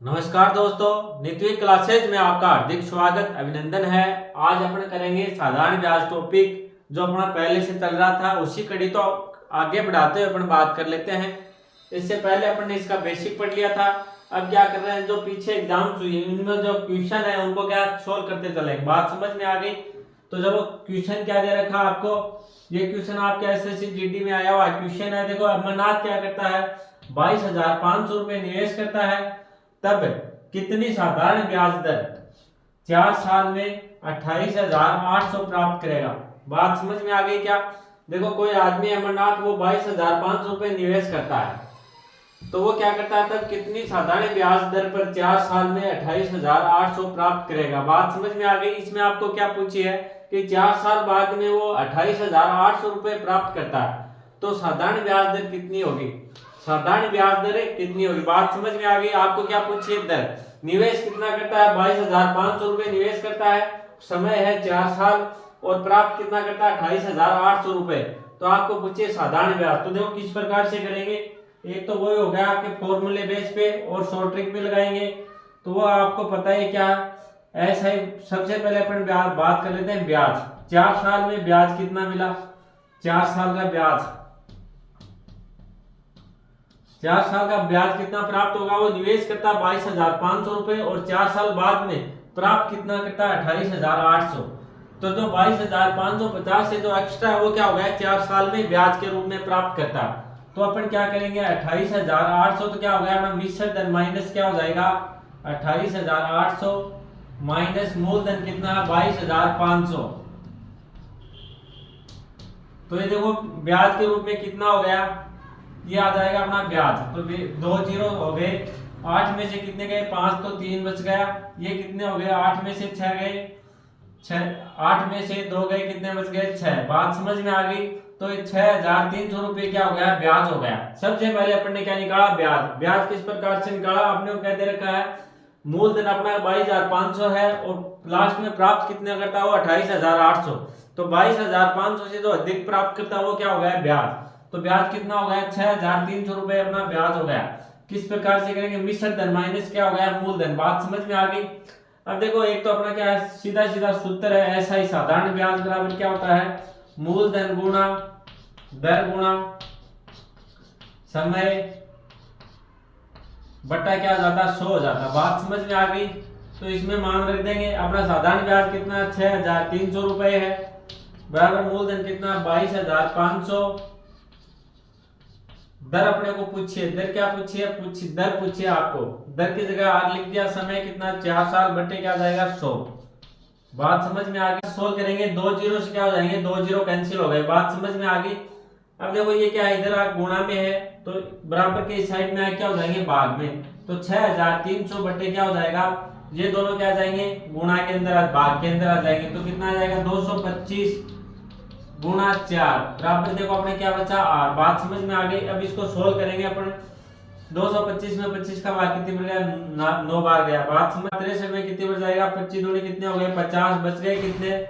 नमस्कार दोस्तों, नित्य क्लासेज में आपका हार्दिक स्वागत अभिनंदन है। आज अपन करेंगे साधारण ब्याज टॉपिक जो अपना पहले से चल रहा था उसी कड़ी तो आगे बढ़ाते हुए अपन बात कर लेते हैं। इससे पहले अपन ने इसका बेसिक पढ़ लिया था। अब क्या कर रहे हैं, जो पीछे एग्जाम्स हुई उनमें जो क्वेश्चन है उनको क्या सोल्व करते चले। बात समझ में आ गई। तो जब क्वेश्चन क्या दे रखा आपको, ये क्वेश्चन आपके एसएससी जीडी में आया हुआ क्वेश्चन है। देखो, अमरनाथ क्या करता है, 22,500 रुपए निवेश करता है, तब कितनी साधारण ब्याज दर 4 साल में 28,800 प्राप्त करेगा। बात समझ में आ गई क्या। देखो, कोई आदमी अमरनाथ वो 22,500 रुपए निवेश करता है, तो वो क्या करता है, तब कितनी साधारण ब्याज दर पर 4 साल में 28,800 प्राप्त करेगा। बात समझ में आ गई। इसमें आपको क्या पूछी है कि 4 साल बाद में वो 28,800 रुपए प्राप्त करता है, तो साधारण ब्याज दर कितनी होगी, साधारण ब्याज दर कितनी होगी। बात समझ में आ गई। आपको क्या पूछिए, दर निवेश कितना करता है, 22,500 रुपए निवेश करता है, समय है 4 साल और प्राप्त कितना करता है 28,800 रुपए। तो आपको पूछिए साधारण ब्याज। तो देखो किस प्रकार से करेंगे, एक तो वो हो गया आपके फॉर्मूले बेस पे और शॉर्ट ट्रिक पे लगाएंगे। तो वो आपको पता है क्या, ऐसा ही सबसे पहले अपन बात कर लेते हैं ब्याज। 4 साल में ब्याज कितना मिला, 4 साल का ब्याज, 4 साल का ब्याज कितना प्राप्त होगा। वो निवेश करता है 22,500 रुपए और 4 साल बाद में प्राप्त कितना करता है 28,800। तो जो 22,550 से जो एक्स्ट्रा है वो क्या हो गया, 4 साल में ब्याज के रूप में प्राप्त करता है। तो अपन क्या करेंगे, 28,800 तो क्या हो गया अपना मिश्र माइनस क्या हो जाएगा 28,800 माइनस मूलधन कितना है 22,500। तो ये देखो ब्याज के रूप में कितना हो गया, ये आ जाएगा अपना ब्याज। तो 2 जीरो हो गए, 8 में से कितने गए 5, तो 3 बच गया। ये कितने हो गए, 8 में से 6 गए, 8 में से 2 गए, कितने बच गए 6। बात समझ में आ गई। तो 6,300 रुपए क्या हो गया, ब्याज हो गया। सबसे पहले अपन ने क्या निकाला, ब्याज। ब्याज किस प्रकार से निकाला, आपने क्या दे रखा है, मूलधन अपना 22,500 है और लास्ट में प्राप्त कितने करता है वो 28,800। तो 22,500 से जो अधिक प्राप्त करता है वो क्या हो गया, ब्याज। तो ब्याज कितना हो गया 6,300 रुपए अपना ब्याज हो गया। किस प्रकार से करेंगे, मिश्र धन माइनस क्या हो गया मूलधन। बात समझ में आ गई। अब देखो, एक तो अपना क्या है, सीधा सीधा सूत्र है, ऐसा ही साधारण ब्याज बराबर क्या होता है, मूलधन गुणा दर गुणा समय बट्टा क्या जाता 100 हो जाता। बात समझ में आ गई। तो इसमें मान रख देंगे अपना साधारण ब्याज कितना 6,300 रुपए है, बराबर मूलधन कितना 22,500। दर अपने को पूछिए, दर क्या पूछिए, दर पूछिए आपको, दर की जगह आर लिख दिया, समय कितना 4 साल बट्टे क्या जाएगा 100। बात समझ में आ गई। सोल्व करेंगे, 2 जीरो से क्या हो जाएंगे, 2 जीरो कैंसिल हो गए। बात समझ में आ गई। अब देखो ये क्या है, इधर गुणा में है तो बराबर के साइड में क्या हो जाएंगे भाग में। तो 6,300 बट्टे क्या हो जाएगा, ये दोनों क्या आ जाएंगे गुणा के अंदर, भाग के अंदर आ जाएंगे। तो कितना आ जाएगा 225 गुणा 4 बराबर देखो अपने क्या बचा आर। बात समझ में आ गई। अब इसको सोल्व करेंगे अपन। 225 में 25 का भाग कितनी बढ़ गया 9 बार गया। बात समझ 63 में कितनी बढ़ जाएगा, 25 दूनी कितने हो गए 50, बच गए कितने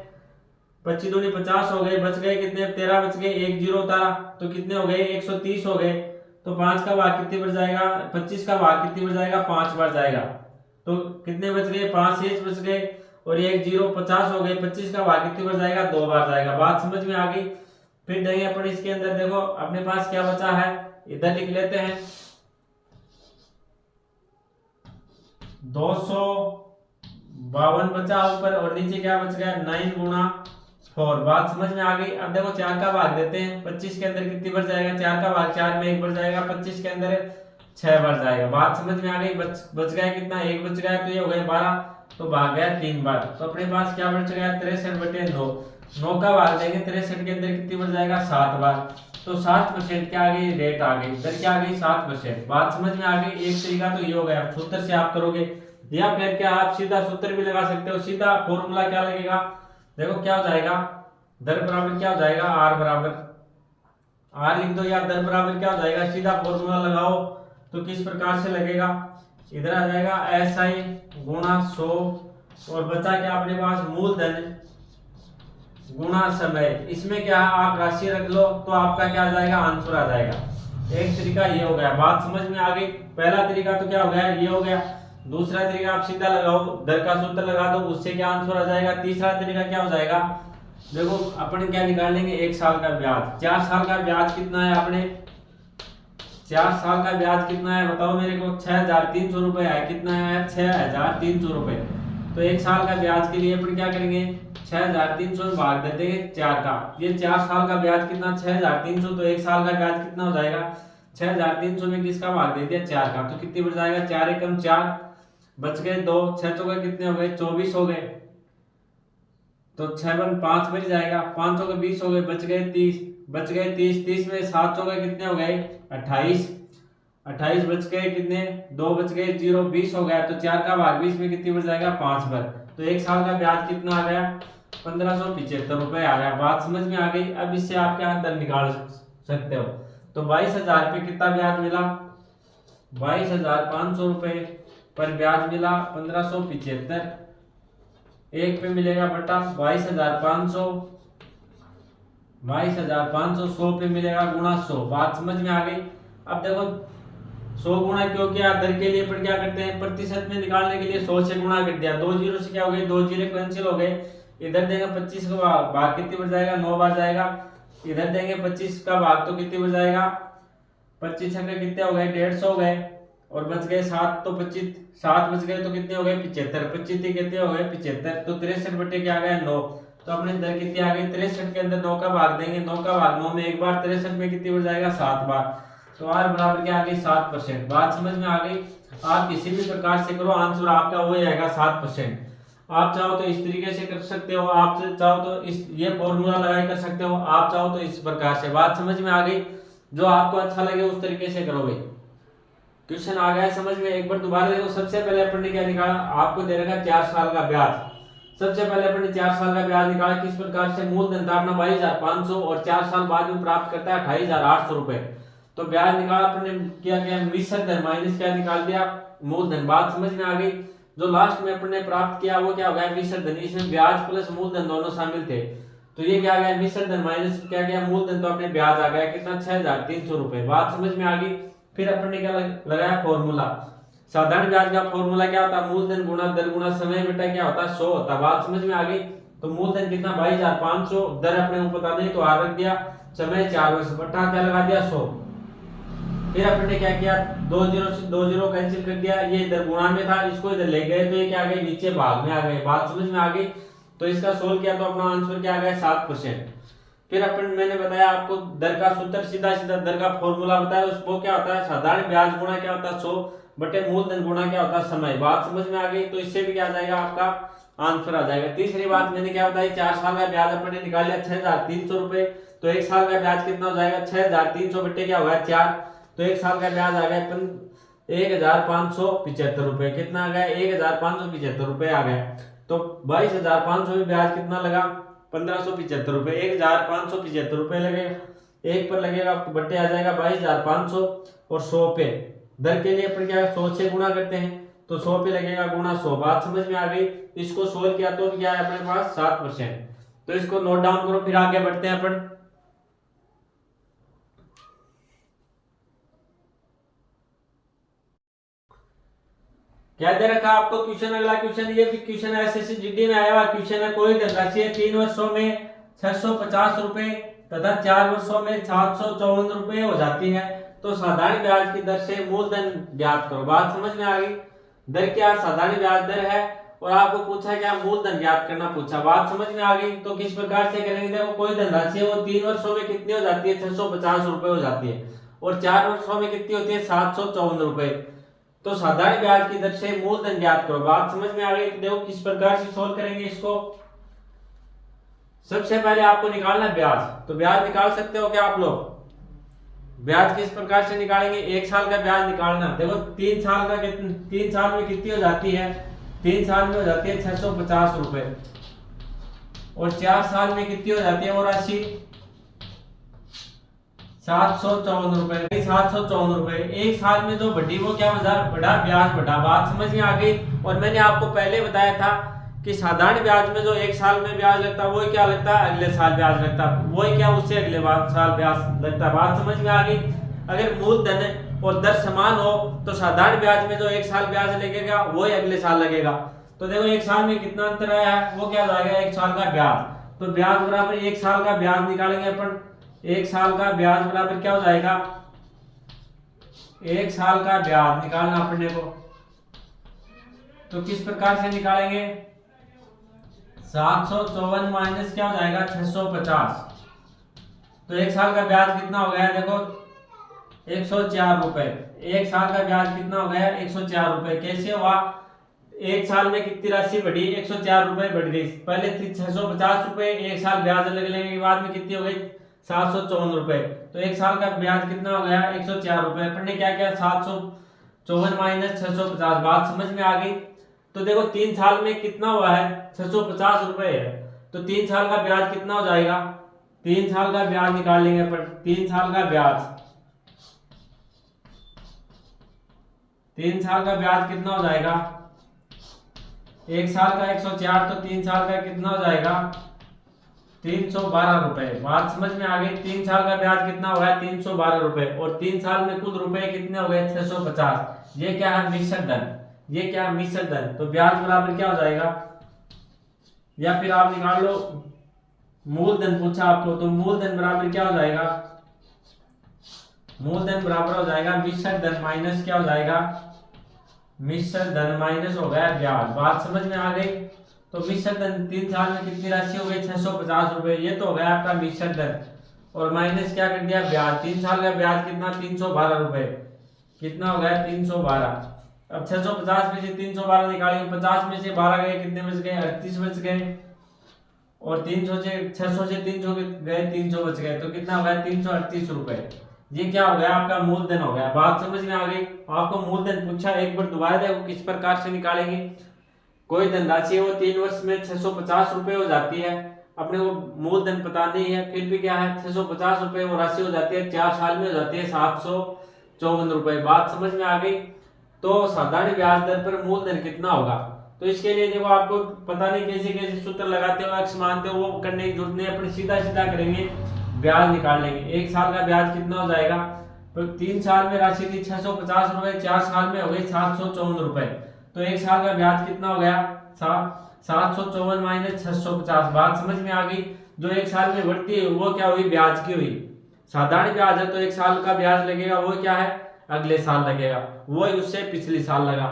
25 दूनी 50 हो गए, बच गए कितने 13 बच गए, 1 जीरो उतारा तो कितने हो गए 130 हो गए। तो 5 का भाग कितनी बढ़ जाएगा, 25 का भाग कितनी बढ़ जाएगा 5 बार जाएगा। तो कितने बच गए 5 शेष बच गए और 1 जीरो 50 हो गए। 25 का भाग कितनी बार जाएगा 2 बार जाएगा। बात समझ में आ गई। फिर देंगे अपन इसके अंदर, देखो अपने पास क्या बचा है, इधर लिख लेते हैं 252 बचा ऊपर और नीचे क्या बच गया 9 गुणा 4। बात समझ में आ गई। अब देखो 4 का भाग देते हैं, 25 के अंदर कितनी बढ़ जाएगा, 4 का भाग 4 में 1 बढ़ जाएगा, 25 के अंदर 6 बढ़ जाएगा। बात समझ में आ गई। बच गया कितना 1 बच गया, तो ये हो गए 12, तो भाग गया 3 बार। तो अपने पास क्या बच गया 63/9। 9 का भाग देंगे 63 के अंदर कितनी बढ़ जाएगा 7 बार। तो 7% क्या आ गई, रेट आ गई, दर क्या आ गई 7%। बात समझ में आ गई। एक तरीका तो ये हो गया, सूत्र से आप करोगे, या फिर क्या आप सीधा सूत्र भी लगा सकते हो। सीधा फॉर्मूला क्या लगेगा, देखो क्या हो जाएगा, दर बराबर क्या हो जाएगा आर बराबर, आर लिख दो या दर बराबर क्या हो जाएगा, सीधा फॉर्मूला लगाओ तो किस प्रकार से लगेगा, इधर आ जाएगा SI गुणा 100 और बचा क्या अपने पास मूलधन गुणा समय। इसमें क्या आप राशि रख लो तो आपका क्या आ जाएगा, आंसर आ जाएगा। एक तरीका ये हो गया, बात समझ में आ गई। पहला तरीका तो क्या हो गया, ये हो गया। दूसरा तरीका आप सीधा लगाओ, दर का सूत्र लगा दो, उससे क्या आंसर आ जाएगा। तीसरा तरीका क्या हो जाएगा, देखो अपन क्या निकाल लेंगे, 1 साल का ब्याज। 4 साल का ब्याज कितना है, आपने 4 साल का ब्याज कितना है बताओ मेरे को, 6300 रुपए है। कितना है, 6300 रुपए। तो 1 साल का ब्याज के लिए अपन क्या करेंगे, 6300 में भाग दे देंगे 4 का। ये 4 साल का ब्याज कितना, 6300, तो 1 साल का ब्याज कितना हो जाएगा, 6300 में किसका भाग दे दिया, 4 का। तो कितनी बच जाएगा, 4 एकम 4, बच गए 2, 6 चौके कितने हो गए, 24 हो गए। तो 6 बन 5 बच जाएगा, 5 चौके 20 हो गए, बच गए 30, बच गए 30, 30 में 7 चौके कितने हो गए, 28, 28 बच गए कितने, 2 बच गए 0, 20 हो गया। तो 4 का भाग 20 में कितनी बच जाएगा, 5 बर। तो 1 साल का ब्याज कितना आ गया, 1575 रुपए आ गया। बात समझ में आ गई। अब इससे आप क्या दर निकाल सकते हो। तो 22,000 पे कितना ब्याज मिला, 22,500 रुपए पर ब्याज मिला 1575। एक पे मिलेगा बटा 22,500, 22,500 100 पे मिलेगा गुणा 100। बात समझ में आ गई। अब देखो 100 गुणा क्यों किया, दर के लिए पर क्या करते हैं, प्रतिशत में निकालने के लिए 100 से गुणा कर दिया। 2 जीरो से क्या हो गए, 2 जीरो कैंसिल हो गए। इधर देंगे 25 का भाग कितनी बच जाएगा, 9 बार जाएगा। इधर देंगे 25 का भाग तो कितनी बच जाएगा, 25 छक्के कितने हो गए, 150 हो गए। और बच गए 7, तो 25 7 बच गए तो कितने हो गए, 75। 25 कितने हो गए, 75। तो 63 बटे क्या आ गया, 9। तो अपने दर कितनी आ गई, 63 के अंदर 9 का भाग देंगे, 9 का भाग 9 में एक बार, 63 में कितनी बच जाएगा, 7 बार। तो आर बराबर क्या आ गई, 7%। बात समझ में आ गई। आप किसी भी प्रकार से करो, आंसर आपका हो जाएगा 7%। आप चाहो तो इस तरीके से कर सकते हो, आप चाहो तो इस ये फॉर्मूला लगा कर सकते हो, आप चाहो तो इस प्रकार से। बात समझ में आ गई। जो आपको अच्छा लगे उस तरीके से करो भाई। क्वेश्चन आ गया समझ में, एक बार दोबारा देखो। सबसे पहले अपन ने क्या निकाला, आपको दे रखा 4 साल का ब्याज। सबसे पहले अपन ने 4 साल का ब्याज निकाला, किस प्रकार से, मूलधन था अपना 22,500 और 4 साल बाद में प्राप्त करता है 28,800 रुपए। तो ब्याज निकाला अपन ने, क्या किया, मिश्र धन माइनस क्या निकाल दिया, मूलधन। बात समझ में आ गई। जो लास्ट में अपन ने प्राप्त किया वो क्या हो गया, मिश्र धन। इसमें ब्याज प्लस मूलधन दोनों शामिल थे। तो ये क्या आ गया, मिश्र धन माइनस क्या गया, मूलधन। तो अपने ब्याज आ गया कितना, 6,300 रुपए। बात समझ में आ गई। फिर अपन ने क्या लगाया, फॉर्मूला। साधारण ब्याज का फॉर्मूला क्या होता है, मूलधन गुणा दर गुणा समय बेटा क्या होता है, 100 होता है। बात समझ में आ गई। तो मूलधन कितना, 22,500, दर अपने को पता नहीं तो आर रख दिया, समय 4 वर्ष, बटा क्या लगा दिया, 100। फिर अपन ने क्या किया, 2 जीरो से 2 जीरो कैंसिल कर दिया। ये इधर गुणा में था, इसको इधर ले गए तो ये क्या आ गए, नीचे भाग में आ गए। बात समझ में आ गई। तो इसका सोल्व किया तो अपना आंसर क्या आ गया, 7%। फिर अपन मैंने बताया आपको दर का सूत्र, सीधा सीधा दर का फॉर्मूला बताया, उसको क्या होता है, साधारण ब्याज गुणा क्या होता है, 100 बटे मूलधन गुणा क्या होता है, समय। बात समझ में आ गई। तो इससे भी क्या आ जाएगा, आपका आंसर आ जाएगा। तीसरी बात मैंने क्या बताई, 4 साल का ब्याज अपन ने निकाल लिया 6,300 रुपए। तो 1 साल का ब्याज कितना हो जाएगा, 6,300 बटे क्या होगा, 4। तो 1 साल का ब्याज आ गया 1,575 रुपए। कितना आ गया, 1,575 रुपए आ गया। तो 22,500 में ब्याज कितना लगा, 1575 रुपए। 1,575 रुपए लगे, एक पर लगेगा तो बट्टे आ जाएगा 22,500 और 100 पे। दर के लिए अपन क्या 100 से गुणा करते हैं, तो 100 पे लगेगा गुणा 100। बात समझ में आ गई। इसको सोल्व किया तो क्या है अपने पास, 7%। तो इसको नोट डाउन करो, फिर आगे बढ़ते हैं अपन। क्या दे रखा आपको क्वेश्चन, अगला क्वेश्चन। ये भी क्वेश्चन एसएससी जीडी में आया हुआ क्वेश्चन है। कोई धनराशि है 3 वर्षों में 650 रुपए तथा 4 वर्षों में 754 रुपए हो जाती है। तो साधारण ब्याज की दर से मूलधन ज्ञात करो। बात समझ में आ गई। दर क्या साधारण ब्याज दर है और आपको पूछा क्या, मूलधन ज्ञात करना पूछा। बात समझ में आ गई। तो किस प्रकार से करेंगे, देखो कोई धनराशि है वो 3 वर्षों में कितनी हो जाती है, 650 रुपए हो जाती है। और 4 वर्षों में कितनी होती है, 754 रुपए। तो साधारण ब्याज की दर से मूलधन ज्ञात करो। बात समझ में आ गई। देखो किस प्रकार से सोल्व करेंगे इसको। सबसे पहले आपको निकालना ब्याज। तो ब्याज निकाल सकते हो क्या आप लोग, ब्याज किस प्रकार से निकालेंगे, 1 साल का ब्याज निकालना। देखो 3 साल का 3 साल में कितनी हो जाती है, 3 साल में हो जाती है 650 रुपए। और 4 साल में कितनी हो जाती है वो राशि, 754 रुपए। 754 रुपए। 1 साल में जो बढ़ी वो क्या बढ़ा, ब्याज बढ़ा। बात समझ में आ गई। और मैंने आपको पहले बताया था कि साधारण ब्याज में जो 1 साल में ब्याज लगता है वही क्या लगता है, अगले साल ब्याज लगता है, वही क्या उससे अगले साल ब्याज लगता है। बात समझ में आ गई। अगर मूलधन और दर समान हो तो साधारण ब्याज में जो एक साल ब्याज लगेगा वो ही अगले साल लगेगा। तो देखो एक साल में कितना अंतर आया है, वो क्या हो जाएगा, एक साल का ब्याज। तो ब्याज बराबर एक साल का ब्याज निकालेंगे अपन, एक साल का ब्याज बराबर क्या हो जाएगा, एक साल का ब्याज निकालना अपने को। तो किस प्रकार से निकालेंगे, 754 माइनस क्या हो जाएगा 650। तो एक साल का ब्याज कितना हो गया, देखो 104 रुपए। एक साल का ब्याज कितना हो गया, 104 रुपए। कैसे हुआ, एक साल में कितनी राशि बढ़ी, 104 रुपए बढ़ गई। पहले थी 650 रुपए, एक साल ब्याज लगने के बाद में कितनी हो गई 754 रुपए। तो एक साल का ब्याज कितना हो गया 104 रुपए। अपन ने क्या किया, 754 माइनस 650, बात समझ में आ गई। तो देखो 3 साल में कितना हुआ है 650 रुपए है, तो 3 साल का ब्याज कितना हो जाएगा, 3 साल का ब्याज निकाल लेंगे अपन। 3 साल का ब्याज, 3 साल का ब्याज कितना हो जाएगा, एक साल का 104, तो 3 साल का कितना हो जाएगा 312 रुपए। बात समझ में आ गई। 3 साल का ब्याज कितना हुआ है 312 रुपए, और 3 साल में कुल रुपए कितने हो गए 650। ये क्या है, मिश्र धन। ये क्या है, मिश्र धन। तो ब्याज बराबर क्या हो जाएगा, या फिर आप निकाल लो, मूलधन पूछा आपको, तो मूलधन बराबर क्या हो जाएगा, मूलधन बराबर हो जाएगा मिश्र धन माइनस क्या हो जाएगा, मिश्र धन माइनस हो गया ब्याज। बात समझ में आ गई। तो मिश्र धन 3 साल में कितनी राशि हो गई 650 रुपए, ये तो हो गया आपका मिश्र धन, और माइनस क्या कर दिया ब्याज। 3 साल का ब्याज कितना 312 रुपए, कितना हो गया 312। अब 650 में से 312 निकालेंगे, 50 में से 12 गए, कितने बच गए 38 बच गए, और 300 से 600 से 300 गए 300 बच गए, तो कितना हो गया 338 रुपए। ये क्या हो गया आपका मूलधन हो गया। बात समझ में आ गई। आपको मूलधन पूछा, एक बार दोबारा देखो किस प्रकार से निकालेंगे। कोई धनराशि वो 3 वर्ष में 650 रुपए हो जाती है, अपने को मूलधन पता नहीं है, फिर भी क्या है 650 रुपए वो राशि हो जाती है, 4 साल में हो जाती है 754 रुपए। बात समझ में आ गई। तो साधारण ब्याज दर पर मूलधन कितना होगा, तो इसके लिए देखो आपको पता नहीं कैसे कैसे सूत्र लगाते हो, अक्ष मानते हो, वो करने की जरूरत नहीं, अपने सीधा सीधा करेंगे, ब्याज निकाल लेंगे। एक साल का ब्याज कितना हो जाएगा, तो 3 साल में राशि थी 650 रुपए, 4 साल में हो गई 754 रुपए। तो एक साल का ब्याज कितना हो गया 754 माइनस 650। बात समझ में आ गई। जो एक साल में बढ़ती है वो क्या हुई, ब्याज की हुई। साधारण ब्याज है तो एक साल का ब्याज लगेगा, वो क्या है अगले साल लगेगा, वो उससे पिछले साल लगा।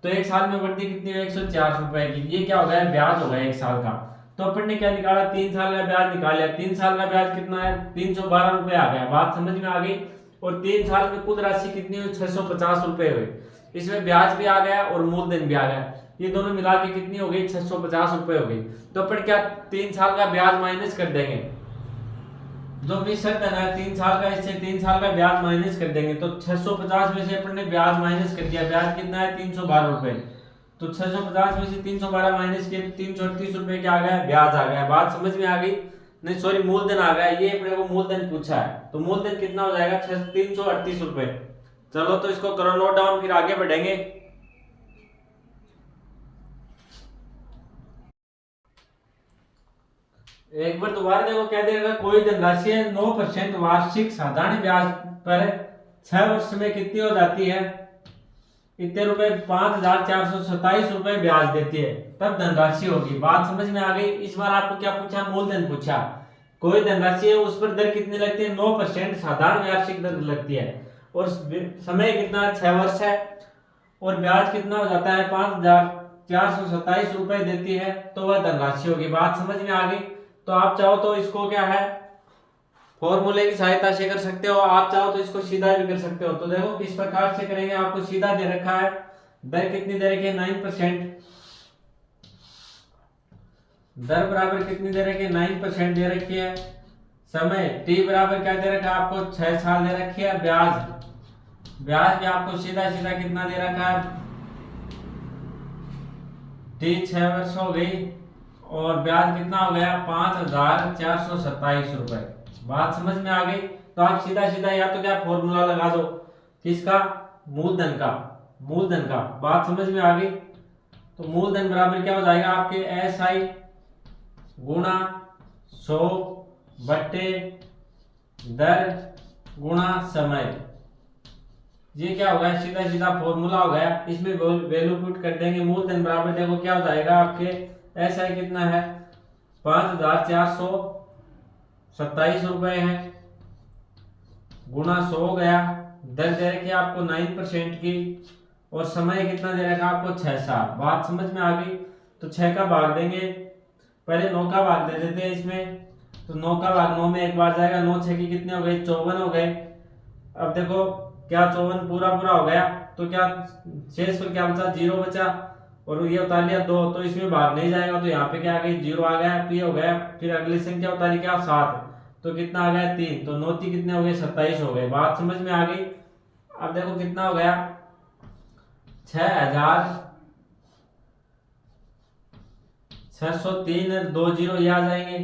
तो एक साल में बढ़ती कितनी है 104 रुपए की। ये क्या हो गया, ब्याज हो गया एक साल का। तो अपन ने क्या निकाला, 3 साल का ब्याज निकाला। 3 साल का ब्याज कितना है 312 रुपए आ गया। बात समझ में आ गई। और 3 साल में कुल राशि कितनी हुई 650 रुपए हुई। इसमें ब्याज भी आ गया और मूलधन भी आ गया, ये दोनों मिला के कितनी हो गई 650 रुपए हो गई। तो अपन क्या 3 साल का ब्याज माइनस कर देंगे, जो भी शर्त है ना 3 साल का, इससे 3 साल का ब्याज माइनस कर देंगे। तो 650 में से अपन ने ब्याज माइनस कर दिया, ब्याज कितना है 312 रुपए। तो 650 में से 312 माइनस किए तो 338 रुपए क्या आ गया, ब्याज आ गया। बात समझ में आ गई, नहीं सॉरी मूलधन आ गया। ये अपने को मूलधन पूछा है, तो मूलधन कितना हो जाएगा 338 रुपए। चलो तो इसको करो नोट डाउन, फिर आगे बढ़ेंगे। एक बार दोबारा देखो क्या देगा, कोई धनराशि है 9% वार्षिक साधारण ब्याज पर 6 वर्ष में कितनी हो जाती है, इतने रुपए 5427 रुपए ब्याज देती है, तब धनराशि होगी। बात समझ में आ गई। इस बार आपको क्या पूछा, मूलधन पूछा। कोई धनराशि है उस पर दर कितनी लगती है 9% साधारण वार्षिक दर लगती है, और समय कितना 6 वर्ष है, और ब्याज कितना हो जाता है 5427 रुपए देती है, तो वह धनराशि होगी। बात समझ में आ गई। तो आप चाहो तो इसको क्या है फॉर्मूले की सहायता से कर सकते हो, आप चाहो तो इसको सीधा भी कर सकते हो। तो देखो किस प्रकार से करेंगे, आपको सीधा दे रखा है, दर कितनी दे रखी है 9%, दर बराबर कितनी दे रखी है 9% दे रखी है, समय t बराबर क्या दे रखा है आपको 6 साल दे रखी है, ब्याज भी आपको सीधा सीधा कितना दे रखा है t 6 वर्ष हो गई, और ब्याज कितना हो गया 5427 रुपए। बात समझ में आ गई। तो आप सीधा सीधा या तो क्या फॉर्मूला लगा दो, किसका, मूलधन का। बात समझ में आ गई। तो मूलधन बराबर क्या हो जाएगा आपके SI गुणा 100 बट्टे दर गुणा समय। ये क्या हो गया, सीधा सीधा फॉर्मूला हो गया, इसमें वैल्यू पुट कर देंगे। मूलधन बराबर देखो क्या हो जाएगा आपके, ऐसा है कितना है 5427 रुपए है, गुणा 100 हो गया, दर दे रखी है आपको 9% की, और समय कितना दे रखा आपको 6 साल। बात समझ में आ गई। तो 6 का भाग देंगे, पहले 9 का भाग दे देते हैं इसमें। तो 9 का भाग 9 में एक बार जाएगा, 9 6 की कितने हो गए 54 हो गए। अब देखो क्या 54 पूरा पूरा हो गया, तो क्या शेष पर क्या बचा, 0 बचा, और ये उतार लिया 2, तो इसमें भाग नहीं जाएगा, तो यहाँ पे क्या आ गई 0 आ गया, तो ये हो गया। फिर अगली संख्या उतारी क्या 7, तो कितना आ गया 3, तो 9 3 कितने हो गए 27 हो गए। बात समझ में आ गई। अब देखो कितना हो गया 6603, 2 जीरो ये आ जाएंगे,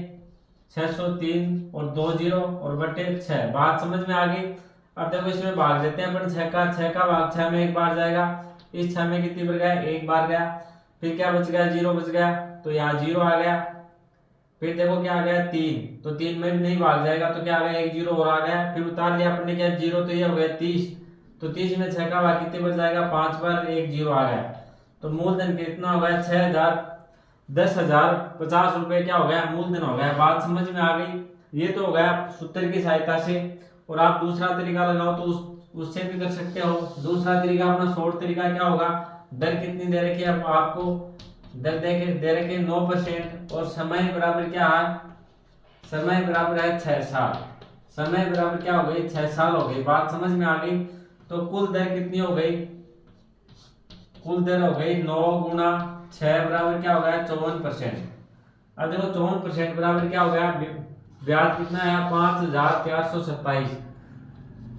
603 और 2 जीरो और बटे 6। बात समझ में आ गई। अब देखो इसमें भाग देते हैं अपन 6 का भाग 6 में एक बार जाएगा, इस 6 में कितनी बार गया, एक बार गया, फिर क्या बच गया 0 बच गया, तो यहाँ 0 आ गया। फिर देखो क्या आ गया 3, तो 3 में भी नहीं भाग जाएगा, तो क्या आ गया 1 0 और आ गया। फिर उतार लिया अपने क्या 0, तो ये हो गया 30, तो 30 में 6 का भाग कितने बच जाएगा, 5 बार 1 0 आ गया। तो मूलधन कितना हो गया 10,50 रुपए क्या हो गया, मूलधन हो गया। बात समझ में आ गई। ये तो हो गया सूत्र की सहायता से, और आप दूसरा तरीका लगाओ तो उससे भी कर सकते हो। दूसरा तरीका अपना शॉर्ट तरीका क्या होगा, दर कितनी दे रखी है आपको, दर दे रखी 9%, और समय बराबर क्या है, समय बराबर है 6 साल। समय बराबर क्या हो गई 6 साल हो गई। बात समझ में आ गई। तो कुल दर कितनी हो गई, कुल दर हो गई 9 गुणा 6 बराबर क्या हो गया 54%। अब देखो 54% बराबर क्या हो गया, ब्याज कितना है 5427,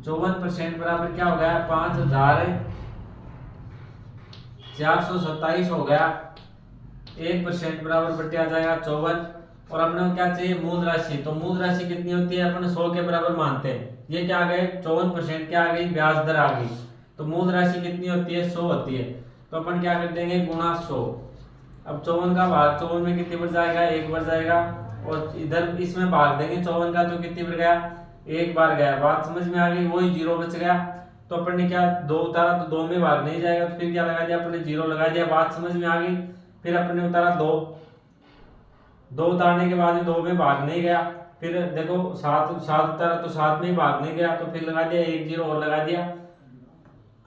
54% बराबर क्या हो गया 5427 हो गया। 1% बराबर बटे आ जाएगा 54, और अपने को क्या चाहिए मूल राशि। तो मूल राशि कितनी होती है, अपन 100 के बराबर मानते हैं। ये क्या आ गए 54% क्या आ गई, ब्याज दर आ गई। तो मूल राशि कितनी होती है 100 होती है, तो अपन क्या कर देंगे गुणा 100। अब 54 का भाग 54 में कितनी बढ़ जाएगा, एक बढ़ जाएगा, और इधर इसमें भाग देंगे 54 का, तो कितनी बढ़ गया, एक बार गया। बात समझ में आ गई। वही 0 बच गया, तो अपन ने क्या 2 उतारा, तो 2 में भाग नहीं जाएगा, तो फिर क्या लगा दिया अपन ने 0 लगा दिया। बात समझ में आ गई। फिर अपन ने उतारा 2 उतारने के बाद 2 में भाग नहीं गया, फिर देखो 7 उतारा, तो 7 में ही भाग नहीं गया, तो फिर लगा दिया 1 0 और लगा दिया।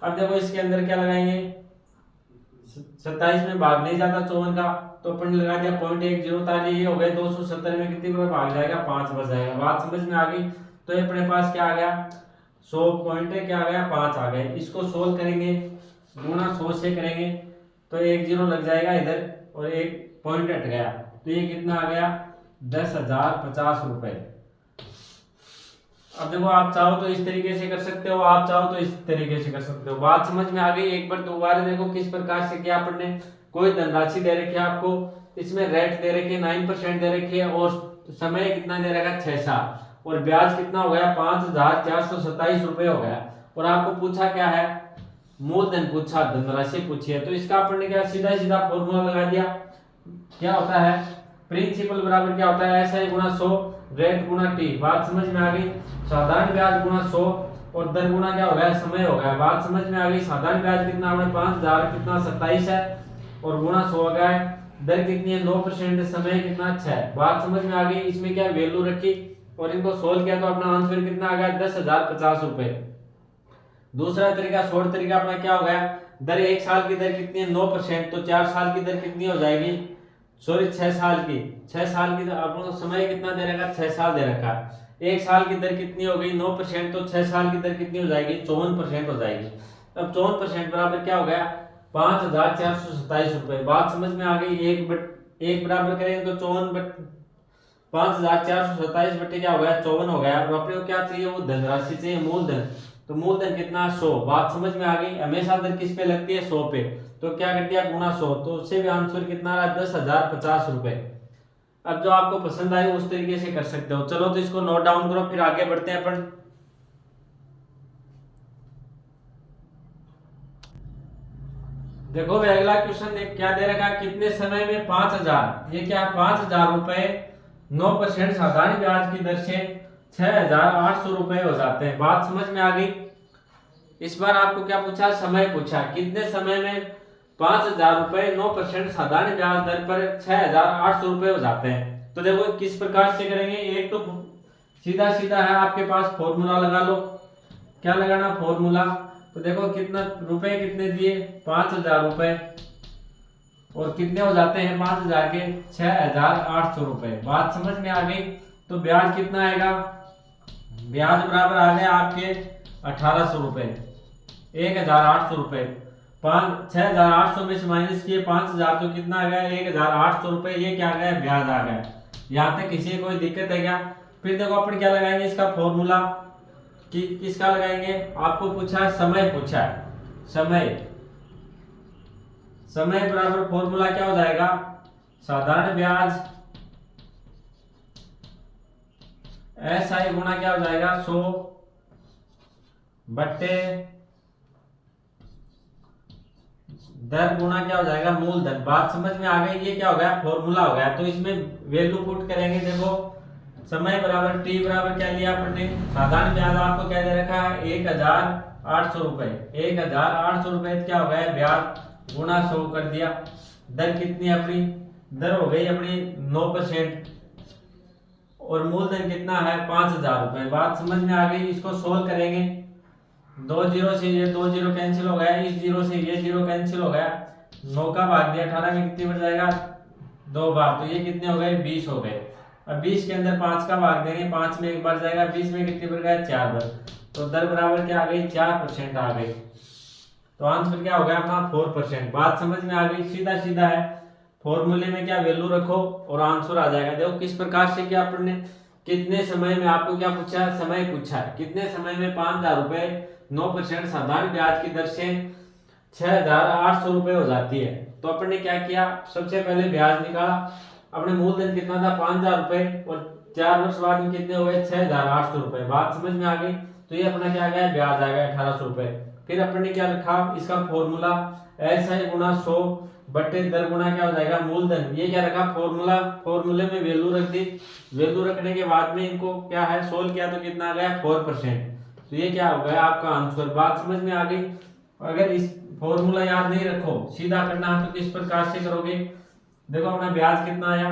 अब देखो इसके अंदर क्या लगाएंगे, 27 में भाग नहीं जाता 54 का, तो अपन ने लगा दिया 0.10 उतार लिया, ये हो गए 270 में कितनी बार भाग जाएगा, 5 बच जाएगा। बात समझ में आ गई। तो ये अपने पास क्या आ गया 100 पॉइंट क्या आ गया 5 आ गए। इसको सोल्व करेंगे, गुणा 100 से करेंगे, तो 1 0 लग जाएगा इधर, और एक पॉइंट हट गया, तो ये कितना आ गया 10,050 रुपए। अब देखो आप चाहो तो इस तरीके से कर सकते हो, आप चाहो तो इस तरीके से कर सकते हो। बात समझ में आ गई। एक बार दोबारा देखो किस प्रकार से किया अपन ने। कोई धनराशि दे रखी है आपको, इसमें रेट दे रखी है 9% दे रखी है, और समय कितना दे रखा है 6 साल, और ब्याज कितना हो गया 5427 रुपए हो गया। और आपको पूछा क्या है, मूलधन पूछा, धनराशि पूछी है। तो इसका अपन ने क्या सीधा सीधा फॉर्मूला लगा दिया। क्या होता है, प्रिंसिपल बराबर क्या होता है, SI गुणा 100, रेट गुणा टी। बात समझ में आ गई। साधारण ब्याज गुणा 100, और दर गुणा क्या हो गया समय हो गया। बात समझ में आ गई। साधारण ब्याज कितना है 5000 कितना 27 है, और गुणा 100 आ गया। दर कितनी है 9%, समय कितना 6। बात समझ में आ गई। इसमें क्या वैल्यू रखी और इनको सोल्व किया, तो अपना आंसर कितना आ गया 10,050 रुपए। दूसरा तरीका शॉर्ट तरीका अपना क्या हो गया, दर 1 साल की दर कितनी है 9%, तो 4 साल की दर कितनी हो जाएगी, सॉरी 6 साल की, 6 साल की आपको समय कितना दे रखा 6 साल दे रखा है। 1 साल की दर कितनी हो गई 9%, तो 6 साल की दर कितनी हो जाएगी 54% हो जाएगी। अब 54% बराबर क्या हो गया 5427 रुपए। बात समझ में आ गई। एक बराबर करेंगे तो 5427 बटे क्या हो गया 54 हो गया। और अपने को क्या चाहिए, वो धनराशि चाहिए, मूलधन। तो मूलधन कितना 100। बात समझ में आ गई। हमेशा दर किस पे लगती है 100 पे, तो क्या कर दिया गुणा 100, तो उससे भी आंसर कितना रहा 10,050 रुपए। अब जो आपको पसंद आए उस तरीके से कर सकते हो। चलो तो इसको नोट डाउन करो, फिर आगे बढ़ते हैं अपन। देखो अगला क्वेश्चन क्या दे रखा है, कितने समय में 5000, ये क्या है 5000 रुपए 9% साधारण ब्याज की दर से 6,800 रुपए हो जाते हैं। बात समझ में आ गई। इस बार आपको क्या पूछा, समय पूछा। कितने समय में 5,000 रुपए 9% साधारण ब्याज दर पर 6,800 रुपए हो जाते हैं। तो देखो किस प्रकार से करेंगे। एक तो सीधा सीधा है, आपके पास फॉर्मूला लगा लो। क्या लगाना, फॉर्मूला। तो देखो कितना रुपए कितने दिए, 5,000 रुपए, और कितने हो जाते हैं 5,000 के 6,800 रुपए। बात समझ में आ गई। तो ब्याज कितना आएगा, ब्याज बराबर आ गया आपके 1,800 रुपए, 1,800 रुपए। 6,800 में से माइनस किए 5,000 तो कितना आ गया, 1,800 रुपए। ये क्या आ गया, ब्याज आ गया। यहाँ तक किसी कोई दिक्कत है क्या। फिर देखो अपन क्या लगाएंगे, इसका फॉर्मूला किसका लगाएंगे। आपको पूछा है, समय पूछा है, समय बराबर फॉर्मूला क्या हो जाएगा, साधारण ब्याज SI गुणा क्या हो जाएगा 100 बट्टे दर गुणा क्या हो जाएगा मूलधन। बात समझ में आ गई। ये क्या हो गया, फॉर्मूला हो गया। तो इसमें वैल्यू पुट करेंगे। देखो समय बराबर T बराबर क्या लिया आपने, साधारण ब्याज आपको क्या दे रखा है 1,800 रुपए, 1,800 रुपए क्या हो गया ब्याज गुणा 100 कर दिया। दर कितनी अपनी, दर हो गई अपनी 9%, और मूलधन कितना है 5,000 रुपए। बात समझ में आ गई। इसको सोल्व करेंगे। 2 जीरो से ये 2 जीरो कैंसिल हो गया, इस जीरो से ये जीरो कैंसिल हो गया। 9 का भाग दिया 18 में कितनी बढ़ जाएगा 2 बार, तो ये कितने हो गए 20 हो गए। अब 20 के अंदर 5 का भाग देंगे, 5 में एक बार जाएगा, 20 में कितनी बढ़ गया 4 बार। तो दर बराबर क्या आ गई 4% आ गई। तो आंसर क्या हो गया अपना 4%। बात समझ में आ गई। सीधा सीधा है, फॉर्मूले में क्या वैल्यू रखो और आंसर आ जाएगा। देखो किस प्रकार से क्या आपने कितने समय में, आपको क्या पूछा है, समय पूछा है। कितने समय में 5,000 रुपए 9% साधारण ब्याज की दर से 6,800 रुपए हो जाती है। तो अपन ने क्या किया, सबसे पहले ब्याज निकाला। अपने मूलधन कितना था 5,000 रुपए, और 4 वर्ष बाद में कितने हो गए 6,800 रुपए। बात समझ में आ गई। तो ये अपना क्या आ गया, ब्याज आ गया 1,800 रुपए। फिर अपन ने क्या रखा, इसका फॉर्मूला SI गुणा 100 बटे दर गुणा क्या हो जाएगा मूलधन। ये क्या रखा फॉर्मूला, फॉर्मूले में वैल्यू रख दी। वैल्यू रखने के बाद में इनको क्या है सोल्व किया, तो कितना आ गया 4%। तो ये क्या हो गया आपका आंसर। बात समझ में आ गई। अगर इस फॉर्मूला याद नहीं रखो, सीधा करना है तो किस प्रकार से करोगे। देखो अपना ब्याज कितना आया,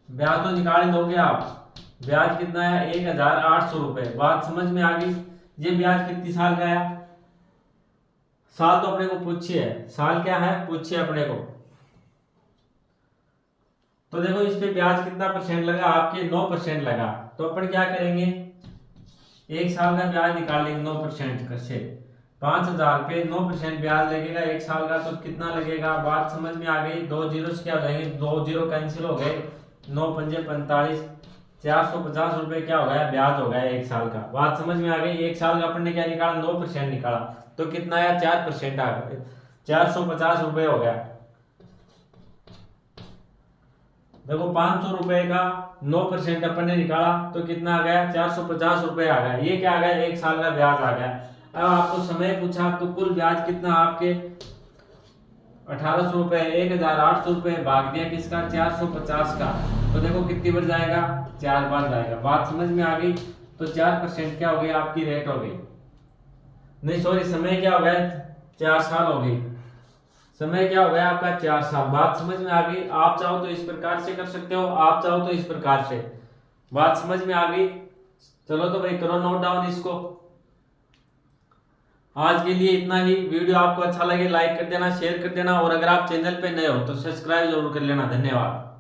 ब्याज तो निकाल दोगे आप। ब्याज कितना आया 1,800 रुपए। बात समझ में आ गई। ये ब्याज कितनी साल का आया, साल तो अपने को पूछिए, साल क्या है पूछिए अपने को। तो देखो इस पे ब्याज कितना परसेंट लगा आपके 9% लगा। तो अपन क्या करेंगे, एक साल का ब्याज निकालेंगे 9% से। 5,000 पे 9% ब्याज लगेगा एक साल का, तो कितना लगेगा। बात समझ में आ गई। 2 जीरो से क्या हो जाएंगे, 2 जीरो कैंसिल हो गए, 9 पंजे 45, 450 रुपए क्या हो गया ब्याज हो गया एक साल का। बात समझ में आ गई। एक साल का अपन ने क्या निकाला 9% निकाला, तो कितना आया 4% आ गया, 450 रुपए हो गया। देखो 500 रुपए का 9% अपन ने निकाला, तो कितना आ गया 450 रुपए आ गया। ये क्या आ गया एक साल का ब्याज आ गया। अब आपको समय पूछा, तो कुल ब्याज कितना आपके 1,800 रुपए, 1,800 रुपए भाग दिया किसका 450 का, तो देखो कितनी बार जाएगा 4 बार जाएगा। बात समझ में आ गई। तो 4% क्या हो गई आपकी रेट हो गई, नहीं सॉरी समय क्या हो गया 4 साल हो गई। समय क्या हो गया आपका 4 साल। बात समझ में आ गई। आप चाहो तो इस प्रकार से कर सकते हो, आप चाहो तो इस प्रकार से। बात समझ में आ गई। चलो तो भाई करो नोट डाउन इसको। आज के लिए इतना ही। वीडियो आपको अच्छा लगे लाइक कर देना, शेयर कर देना, और अगर आप चैनल पे नए हो तो सब्सक्राइब जरूर कर लेना। धन्यवाद।